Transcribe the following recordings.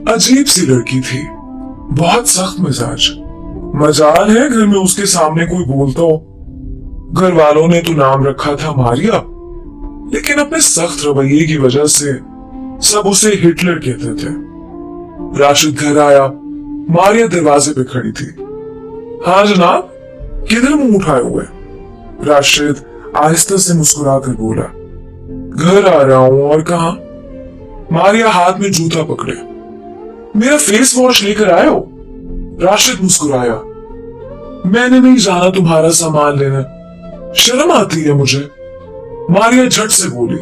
अजीब सी लड़की थी, बहुत सख्त मिजाज। मजाल है घर में उसके सामने कोई बोलता हो। घर वालों ने तो नाम रखा था मारिया, लेकिन अपने सख्त रवैये की वजह से सब उसे हिटलर कहते थे। राशिद घर आया, मारिया दरवाजे पे खड़ी थी। हाँ जनाब, किधर मुंह उठाए हुए? राशिद आहिस्ता से मुस्कुराकर बोला, घर आ रहा हूं। और कहा? मारिया हाथ में जूता पकड़े। मेरा फेस वॉश लेकर आए हो? राशिद मुस्कुराया। मैंने नहीं जाना तुम्हारा सामान लेने, शर्म आती है मुझे। मारिया झट से बोली,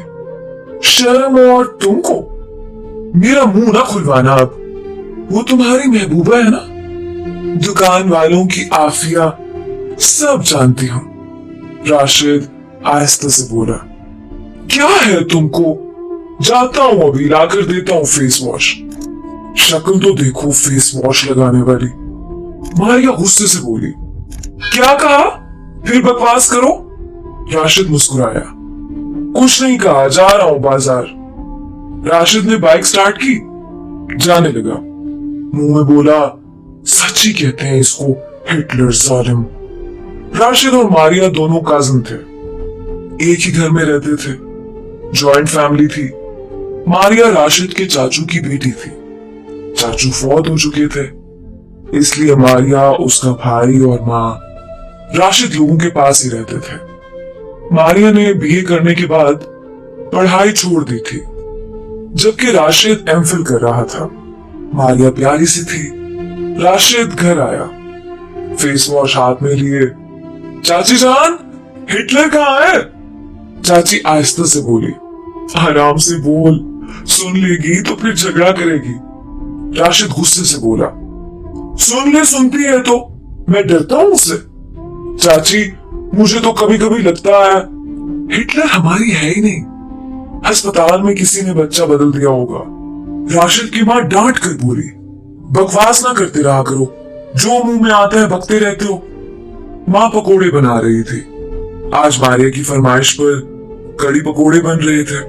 शर्म और तुमको? मेरा मुंह ना खुलवाना अब, वो तुम्हारी महबूबा है ना, दुकान वालों की आफिया सब जानती हूं। राशिद आहिस्ता से बोला, क्या है तुमको? जाता हूं अभी, लाकर देता हूं फेस वॉश। शक्ल तो देखो फेस वॉश लगाने वाली। मारिया गुस्से से बोली, क्या कहा? फिर बकवास करो। राशिद मुस्कुराया, कुछ नहीं कहा, जा रहा हूं बाजार। राशिद ने बाइक स्टार्ट की, जाने लगा। मुंह में बोला, सच ही कहते हैं इसको हिटलर जालिम। राशिद और मारिया दोनों कजिन थे, एक ही घर में रहते थे। जॉइंट फैमिली थी। मारिया राशिद के चाचू की बेटी थी। चाचू फौत हो चुके थे, इसलिए मारिया, उसका भाई और माँ राशिद लोगों के पास ही रहते थे। मारिया ने बीए करने के बाद पढ़ाई छोड़ दी थी, जबकि राशिद एमफिल कर रहा था। मारिया प्यारी सी थी। राशिद घर आया, फेस वॉश हाथ में लिए। चाची जान, हिटलर कहाँ है? चाची आहिस्ता से बोली, आराम से बोल, सुन लेगी तो फिर झगड़ा करेगी। राशिद गुस्से से बोला, सुन ले, सुनती है तो मैं डरता हूं उससे। चाची, मुझे तो कभी कभी लगता है हिटलर हमारी है ही नहीं, अस्पताल में किसी ने बच्चा बदल दिया होगा। राशिद की मां डांट कर बोली, बकवास ना करते रहा करो, जो मुंह में आता है बकते रहते हो। मां पकोड़े बना रही थी। आज मारिया की फरमाइश पर कड़ी पकोड़े बन रहे थे।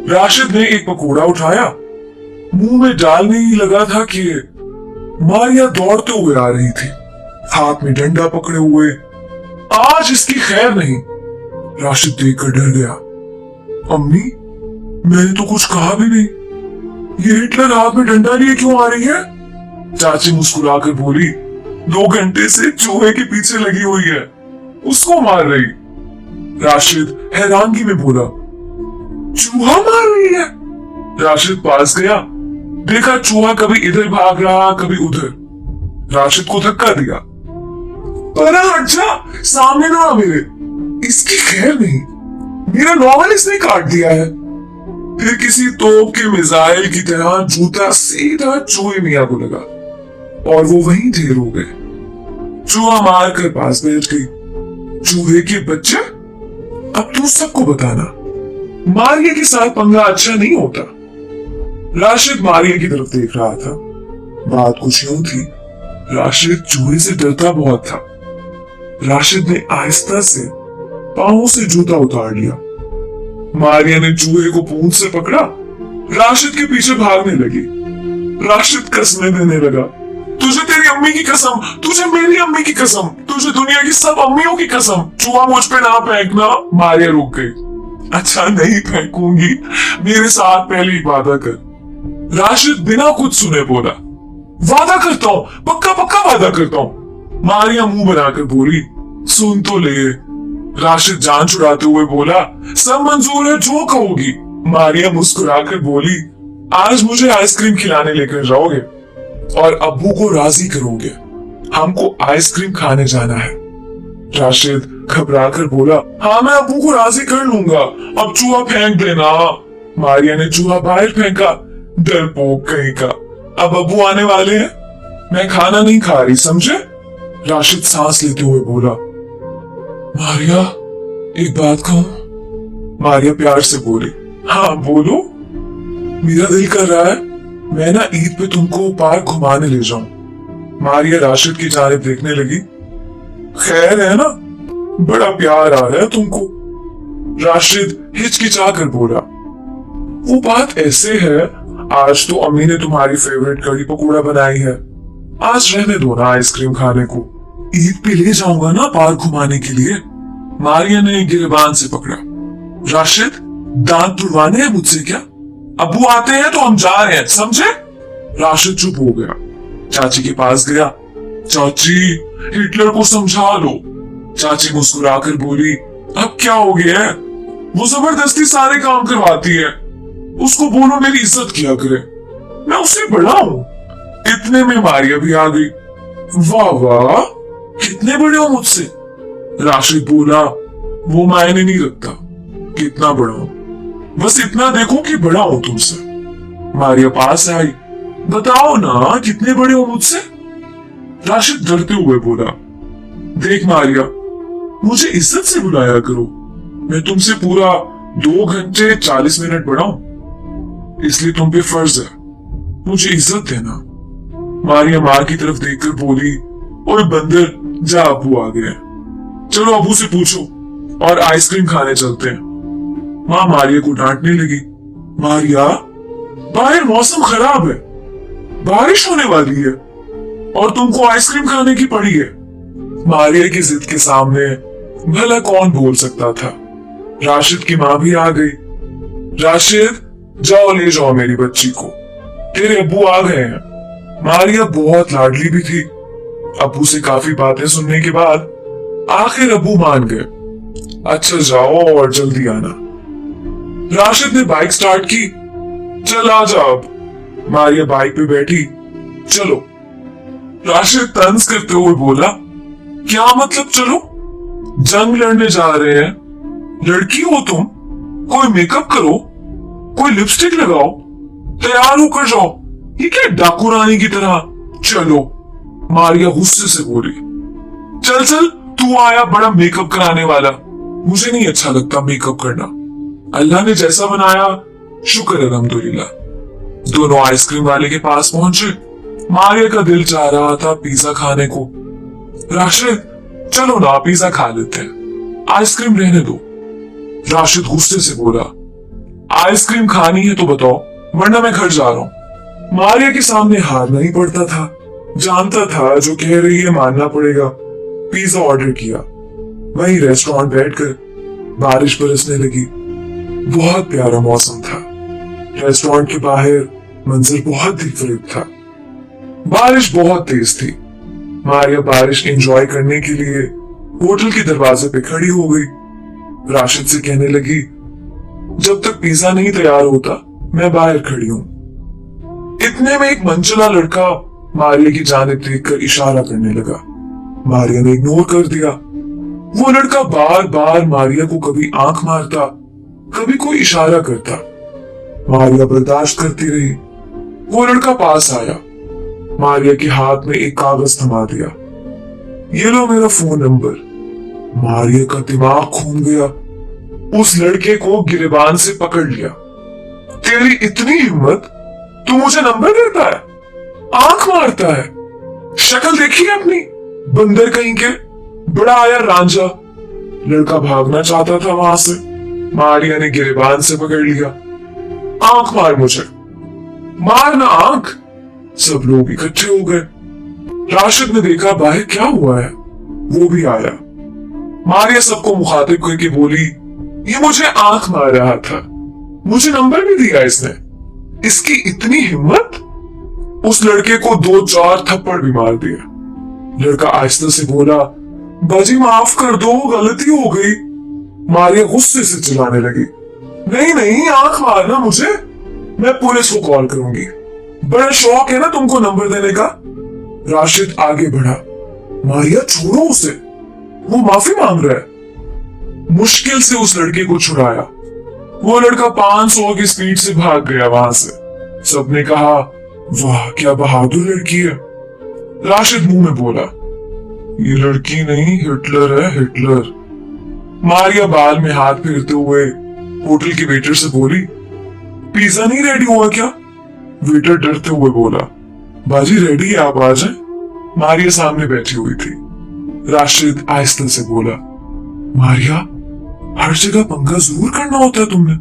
राशिद ने एक पकोड़ा उठाया, मुंह में डालने ही लगा था कि मारिया दौड़ते हुए आ रही थी, हाथ में डंडा पकड़े हुए। आज इसकी खैर नहीं। राशिद देखकर डर गया। अम्मी, मैंने तो कुछ कहा भी नहीं, ये हिटलर हाथ में डंडा लिए क्यों आ रही है? चाची मुस्कुराकर बोली, 2 घंटे से चूहे के पीछे लगी हुई है, उसको मार रही। राशिद हैरानगी में बोला, चूहा मार रही है? राशिद पास गया, देखा चूहा कभी इधर भाग रहा कभी उधर। राशिद को धक्का दिया, पर हट जा, सामने ना मेरे, इसकी खैर नहीं, मेरा नॉवल इसने काट दिया है। फिर किसी तोप के मिसाइल की तरह जूता सीधा चूहे मियां को लगा और वो वहीं ढेर हो गए। चूहा मार कर पास बैठ गई। चूहे के बच्चे, अब तू सबको बताना, मारिया के साथ पंगा अच्छा नहीं होता। राशिद मारिया की तरफ देख रहा था। बात कुछ यूं थी, राशिद चूहे से डरता बहुत था। राशिद ने आहिस्ता से पांव से जूता उतार लिया। मारिया ने चूहे को पूंछ से पकड़ा, राशिद के पीछे भागने लगी। राशिद कसमें देने लगा, तुझे तेरी अम्मी की कसम, तुझे मेरी अम्मी की कसम, तुझे दुनिया की सब अम्मियों की कसम, चूहा मुझ पे ना फेंकना। मारिया रुक गई। अच्छा नहीं फेंकूंगी, मेरे साथ पहले एक वादा कर। राशिद बिना कुछ सुने बोला, वादा करता हूं, पक्का पक्का वादा करता हूं। मारिया मुंह बनाकर बोली, सुन तो ले। राशिद जान छुड़ाते हुए बोला, सब मंजूर है जो कहोगी। मारिया मुस्कुराकर बोली, आज मुझे आइसक्रीम खिलाने लेकर जाओगे और अब्बू को राजी करोगे, हमको आइसक्रीम खाने जाना है। राशिद घबराकर बोला, हाँ मैं अब्बू को राजी कर लूंगा, अब चूहा फेंक देना। मारिया ने चूहा बाहर फेंका। डरपोक कहीं का, अब अब्बू आने वाले हैं, मैं खाना नहीं खा रही, समझे? राशिद सांस लेते हुए बोला, मारिया एक बात कहूं? मारिया प्यार से बोली, हाँ बोलो। मेरा दिल कर रहा है मैं ना ईद पे तुमको पार्क घुमाने ले जाऊं। मारिया राशिद की जानिब देखने लगी। खैर है ना, बड़ा प्यार आ रहा है तुमको। राशिद हिचकिचा कर बोला, वो बात ऐसे है, आज तो अम्मी ने तुम्हारी फेवरेट कड़ी पकौड़ा बनाई है। आज रहने दो ना आइसक्रीम खाने को। ईद पे ले जाऊंगा ना पार्क घुमाने के लिए। मारिया ने गिरबान से पकड़ा। राशिद, दांत तुड़वाने हैं मुझसे क्या? अब्बू आते हैं तो हम जा रहे हैं, समझे? राशिद चुप हो गया। चाची के पास गया। चाची, हिटलर को समझा लो। चाची मुस्कुराकर बोली, अब क्या हो गया है? वो जबरदस्ती सारे काम करवाती है। उसको बोलो मेरी इज्जत किया करे, मैं उससे बड़ा हूं। इतने में मारिया भी आ गई। वाह वाह, कितने बड़े हो मुझसे? राशिद बोला, वो मायने नहीं रखता कितना बड़ा हूं, बस इतना देखो कि बड़ा हूं तुमसे। मारिया पास आई। बताओ ना कितने बड़े हो मुझसे? राशिद डरते हुए बोला, देख मारिया, मुझे इज्जत से बुलाया करो। मैं तुमसे पूरा 2 घंटे 40 मिनट बड़ा हूं, इसलिए तुम पे फर्ज है मुझे इज्जत देना। मारिया माँ की तरफ देखकर बोली, ओए बंदर, जा अबू आ गए, चलो अबू से पूछो और आइसक्रीम खाने चलते हैं। माँ मारिया को डांटने लगी। मारिया, बाहर मौसम खराब है, बारिश होने वाली है और तुमको आइसक्रीम खाने की पड़ी है। मारिया की जिद के सामने भला कौन बोल सकता था। राशिद की माँ भी आ गई। राशिद, जाओ ले जाओ मेरी बच्ची को, तेरे अब्बू आ गए हैं। मारिया बहुत लाडली भी थी। अब्बू से काफी बातें सुनने के बाद आखिर अब्बू मान गए। अच्छा जाओ और जल्दी आना। राशिद ने बाइक स्टार्ट की। चल आ जा अब। मारिया बाइक पे बैठी। चलो। राशिद तंज करते हुए बोला, क्या मतलब चलो? जंग लड़ने जा रहे हैं, लड़की हो तुम, कोई मेकअप करो, कोई लिपस्टिक लगाओ, तैयार होकर जाओ। ये क्या डाकू रानी की तरह? चलो। मारिया गुस्से से बोली। चल चल, तू आया बड़ा मेकअप कराने वाला। मुझे नहीं अच्छा लगता मेकअप करना। अल्लाह ने जैसा बनाया शुक्र अल्हम्दुलिल्लाह। दोनों आइसक्रीम वाले के पास पहुंचे। मारिया का दिल चाह रहा था पिज्जा खाने को। राशिद, चलो ना पिज्जा खा लेते हैं, आइसक्रीम रहने दो। राशिद गुस्से से बोला, आइसक्रीम खानी है तो बताओ, वरना मैं घर जा रहा हूं। मारिया के सामने हार नहीं पड़ता था, जानता था जो कह रही है मानना पड़ेगा। पिज्जा ऑर्डर किया। वहीं रेस्टोरेंट बैठकर बारिश बरसने लगी। बहुत प्यारा मौसम था। रेस्टोरेंट के बाहर मंजर बहुत दिलफरेब था। बारिश बहुत तेज थी। मारिया बारिश एंजॉय करने के लिए होटल के दरवाजे पे खड़ी हो गई। राशिद से कहने लगी, जब तक पिज्जा नहीं तैयार होता मैं बाहर खड़ी हूं। इतने में एक मनचला लड़का मारिया की जानिब देखकर इशारा करने लगा। मारिया ने इग्नोर कर दिया। वो लड़का बार बार मारिया को कभी आंख मारता, कभी कोई इशारा करता। मारिया बर्दाश्त करती रही। वो लड़का पास आया। मारिया के हाथ में एक कागज थमा दिया। ये लो मेरा फोन नंबर। मारिया का दिमाग घूम गया। उस लड़के को गिरबान से पकड़ लिया। तेरी इतनी हिम्मत, तू मुझे नंबर देता है, आंख मारता है? शक्ल देखी है अपनी, बंदर कहीं के। बड़ा आया रांझा। लड़का भागना चाहता था वहां से। मारिया ने गिरबान से पकड़ लिया। आंख मार मुझे, मारना आंख। सब लोग इकट्ठे हो गए। राशिद ने देखा बाहर क्या हुआ है, वो भी आया। मारिया सबको मुखातिब करके बोली, ये मुझे आंख मार रहा था, मुझे नंबर भी दिया इसने। इसकी इतनी हिम्मत। उस लड़के को 2-4 थप्पड़ भी मार दिया। लड़का आहिस्ता से बोला, बाजी माफ कर दो, गलती हो गई। मारिया गुस्से से चिल्लाने लगी, नहीं नहीं, आंख मारना मुझे, मैं पुलिस को कॉल करूंगी। बड़ा शौक है ना तुमको नंबर देने का। राशिद आगे बढ़ा। मारिया छोड़ो उसे, वो माफी मांग रहा है। मुश्किल से उस लड़के को छुड़ाया। वो लड़का 500 की स्पीड से भाग गया वहां से। सबने कहा, वाह क्या बहादुर लड़की है। राशिद मुंह में बोला, ये लड़की नहीं, हिटलर है, हिटलर। मारिया बाल में हाथ फेरते हुए होटल के वेटर से बोली, पिज्जा नहीं रेडी हुआ क्या? वेटर डरते हुए बोला, बाजी रेडी है, आप आ जाए। मारिया सामने बैठी हुई थी। राशिद आहिस्ता से बोला, मारिया, हर जगह पंगा जरूर करना होता है तुमने।